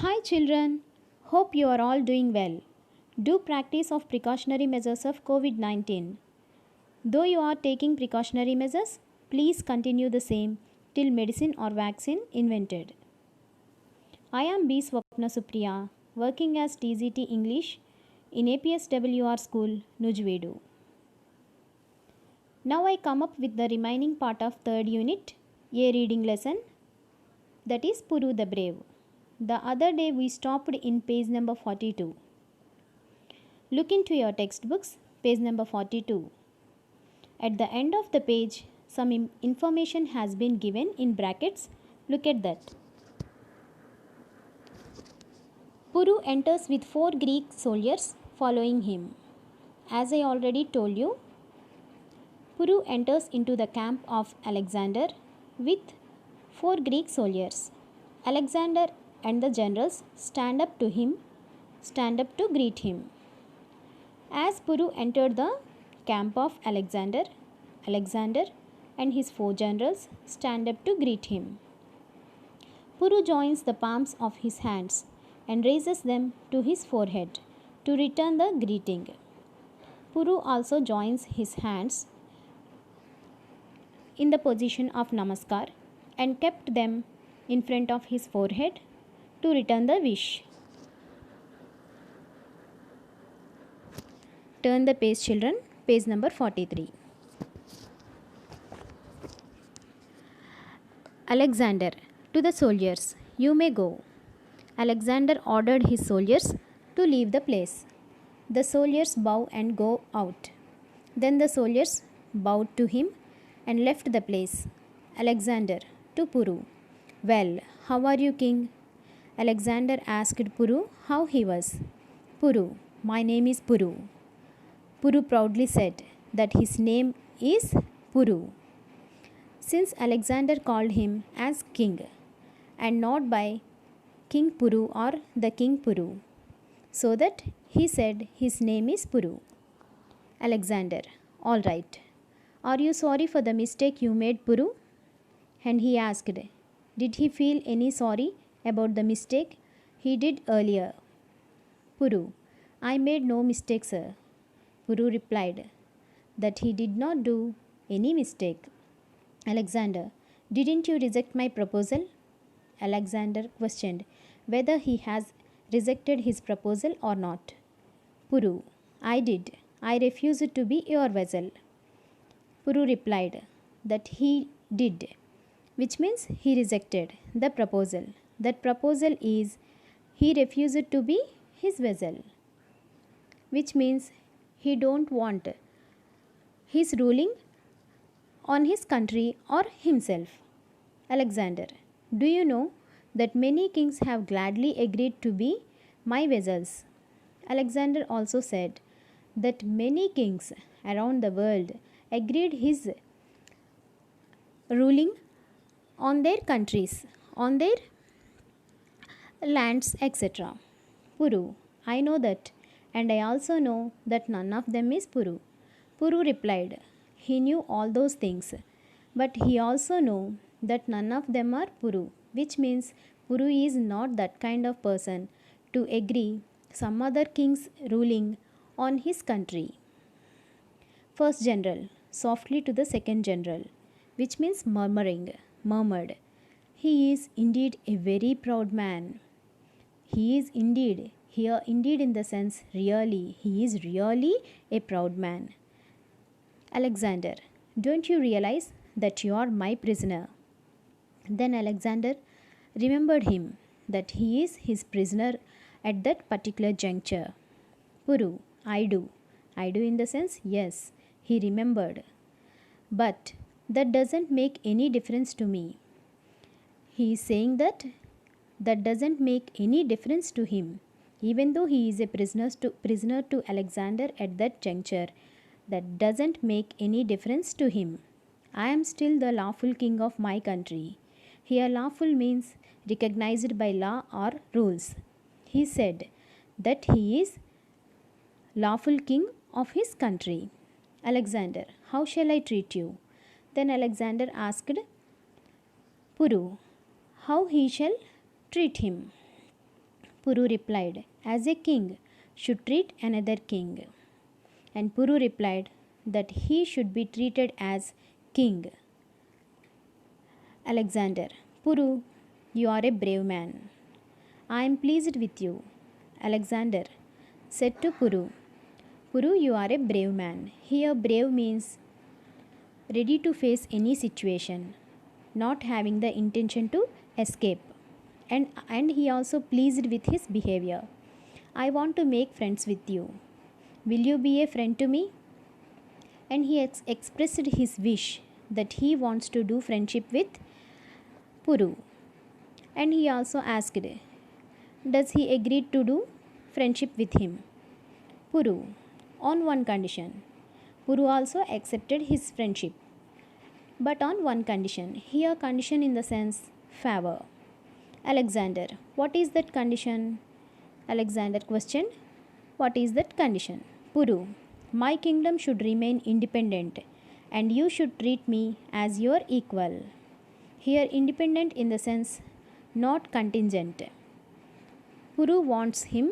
Hi children, hope you are all doing well. Do practice of precautionary measures of COVID-19. Though you are taking precautionary measures, please continue the same till medicine or vaccine invented. I am B. Swapna Supriya, working as TZT English in APSWR School, Nujvedu. Now I come up with the remaining part of third unit, a reading lesson, that is Puru the Brave. The other day we stopped in page number 42. Look into your textbooks, page number 42. At the end of the page, some information has been given in brackets. Look at that. Puru enters with 4 Greek soldiers following him. As I already told you, Puru enters into the camp of Alexander with 4 Greek soldiers. Alexander and the generals stand up to greet him. As Puru entered the camp of Alexander, Alexander and his 4 generals stand up to greet him. Puru joins the palms of his hands and raises them to his forehead to return the greeting. Puru also joins his hands in the position of Namaskar and kept them in front of his forehead to return the wish. Turn the page children, page number 43. Alexander, to the soldiers, you may go. Alexander ordered his soldiers to leave the place. The soldiers bow and go out. Then the soldiers bowed to him and left the place. Alexander, to Puru, well, how are you, king? Alexander asked Puru how he was. Puru, my name is Puru. Puru proudly said that his name is Puru. Since Alexander called him as king and not by King Puru or the King Puru, so that he said his name is Puru. Alexander, all right. Are you sorry for the mistake you made, Puru? And he asked, did he feel any sorry about the mistake he did earlier? Puru, I made no mistake, sir. Puru replied that he did not do any mistake. Alexander, didn't you reject my proposal? Alexander questioned whether he has rejected his proposal or not. Puru, I did. I refused to be your vessel. Puru replied that he did, which means he rejected the proposal. That proposal is he refused to be his vessel, which means he don't want his ruling on his country or himself. Alexander, do you know that many kings have gladly agreed to be my vassals? Alexander also said that many kings around the world agreed his ruling on their countries, on their lands, etc. Puru, I know that, and I also know that none of them is Puru. Puru replied, he knew all those things, but he also knew that none of them are Puru, which means Puru is not that kind of person to agree some other king's ruling on his country. First general, softly to the second general, which means murmured. He is indeed a very proud man. He is indeed, here indeed in the sense really, he is really a proud man. Alexander, don't you realize that you are my prisoner? Then Alexander remembered him, that he is his prisoner at that particular juncture. Puru, I do. I do in the sense, yes, he remembered. But that doesn't make any difference to me. He is saying that doesn't make any difference to him. Even though he is a prisoner to Alexander at that juncture, that doesn't make any difference to him. I am still the lawful king of my country. Here, lawful means recognized by law or rules. He said that he is lawful king of his country. Alexander, how shall I treat you? Then Alexander asked, Puru, how he shall treat him. Puru replied, as a king should treat another king. And Puru replied that he should be treated as king. Alexander, Puru, you are a brave man. I am pleased with you. Alexander said to Puru, Puru, you are a brave man. Here, brave means ready to face any situation, not having the intention to escape. And he also pleased with his behavior. I want to make friends with you. Will you be a friend to me? And he expressed his wish that he wants to do friendship with Puru. And he also asked, does he agree to do friendship with him? Puru, on one condition. Puru also accepted his friendship, but on one condition. Here, condition in the sense favor. Alexander, what is that condition? Alexander questioned, what is that condition? Puru, my kingdom should remain independent and you should treat me as your equal. Here, independent in the sense not contingent. Puru wants him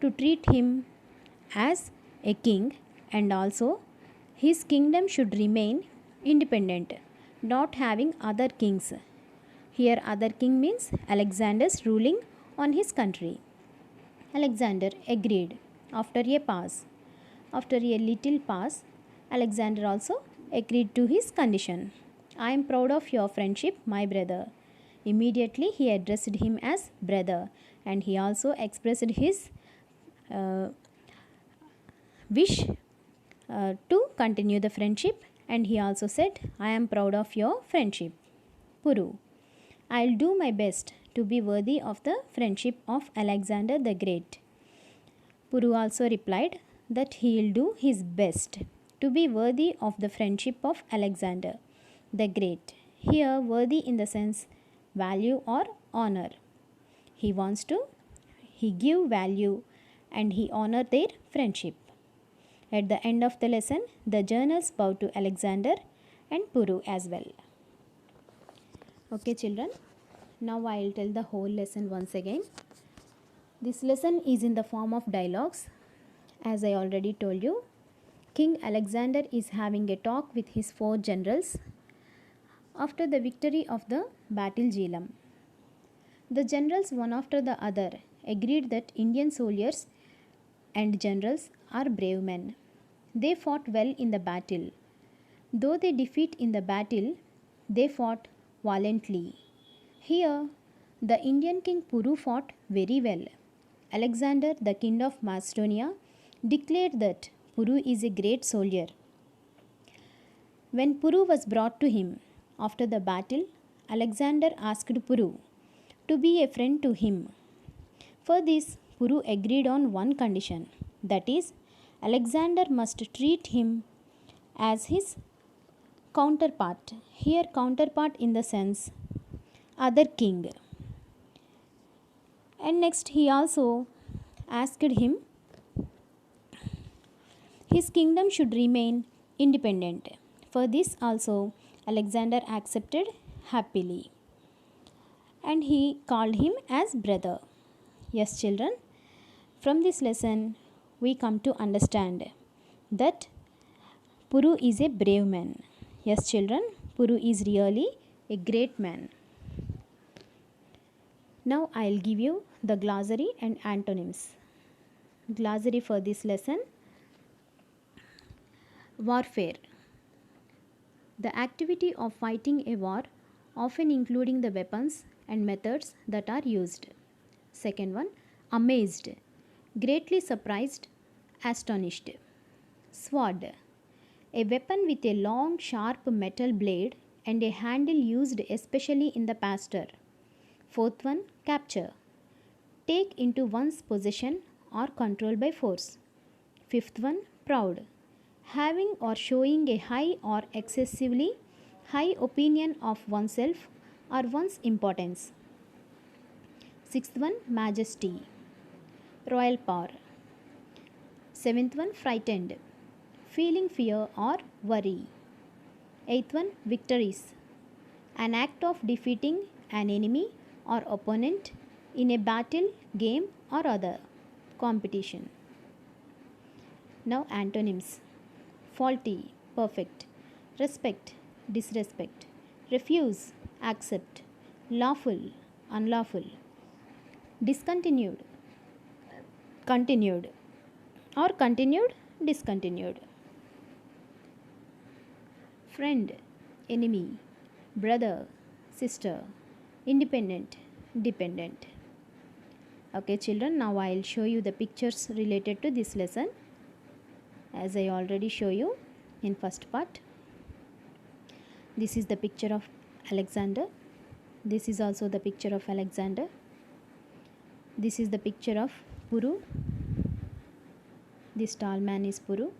to treat him as a king, and also his kingdom should remain independent, not having other kings. Here, other king means Alexander's ruling on his country. Alexander agreed after a pause. After a little pause, Alexander also agreed to his condition. I am proud of your friendship, my brother. Immediately, he addressed him as brother, and he also expressed his wish to continue the friendship, and he also said, I am proud of your friendship. Puru, I'll do my best to be worthy of the friendship of Alexander the Great. Puru also replied that he'll do his best to be worthy of the friendship of Alexander the Great. Here, worthy in the sense value or honor. He give value and he honor their friendship. At the end of the lesson, the journals bowed to Alexander and Puru as well. Okay, children. Now I will tell the whole lesson once again. This lesson is in the form of dialogues. As I already told you, King Alexander is having a talk with his 4 generals after the victory of the battle Jhelum. The generals, one after the other, agreed that Indian soldiers and generals are brave men. They fought well in the battle. Though they defeat in the battle, they fought valiantly. Here, the Indian king Puru fought very well. Alexander, the king of Macedonia, declared that Puru is a great soldier. When Puru was brought to him after the battle, Alexander asked Puru to be a friend to him. For this, Puru agreed on one condition, that is, Alexander must treat him as his counterpart. Here, counterpart in the sense other king. And next, he also asked him his kingdom should remain independent. For this also, Alexander accepted happily. And he called him as brother. Yes, children, from this lesson, we come to understand that Puru is a brave man. Yes, children, Puru is really a great man. Now I'll give you the glossary and antonyms. Glossary for this lesson. Warfare. The activity of fighting a war, often including the weapons and methods that are used. Second one, amazed, greatly surprised, astonished. Sword, a weapon with a long sharp metal blade and a handle used especially in the pasture. Fourth one, capture, take into one's possession or control by force. Fifth one, proud, having or showing a high or excessively high opinion of oneself or one's importance. Sixth one, majesty, royal power. Seventh one, frightened, feeling fear or worry. Eighth one, victories, an act of defeating an enemy or opponent in a battle, game, or other competition. Now antonyms: faulty, perfect; respect, disrespect; refuse, accept; lawful, unlawful; discontinued, continued; or continued, discontinued. Friend, enemy; brother, sister; independent, dependent. Okay children, now I'll show you the pictures related to this lesson, as I already show you in first part. This is the picture of Alexander. This is also the picture of Alexander. This is the picture of Puru. This tall man is Puru.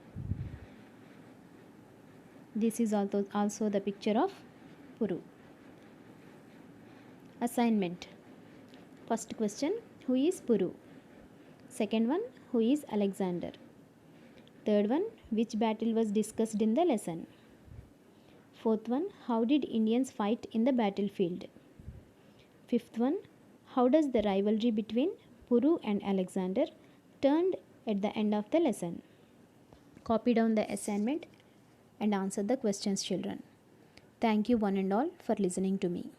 This is also the picture of Puru. Assignment. First question, who is Puru? Second one, who is Alexander? Third one, which battle was discussed in the lesson? Fourth one, how did Indians fight in the battlefield? Fifth one, how does the rivalry between Puru and Alexander turned at the end of the lesson? Copy down the assignment and answer the questions, children. Thank you one and all for listening to me.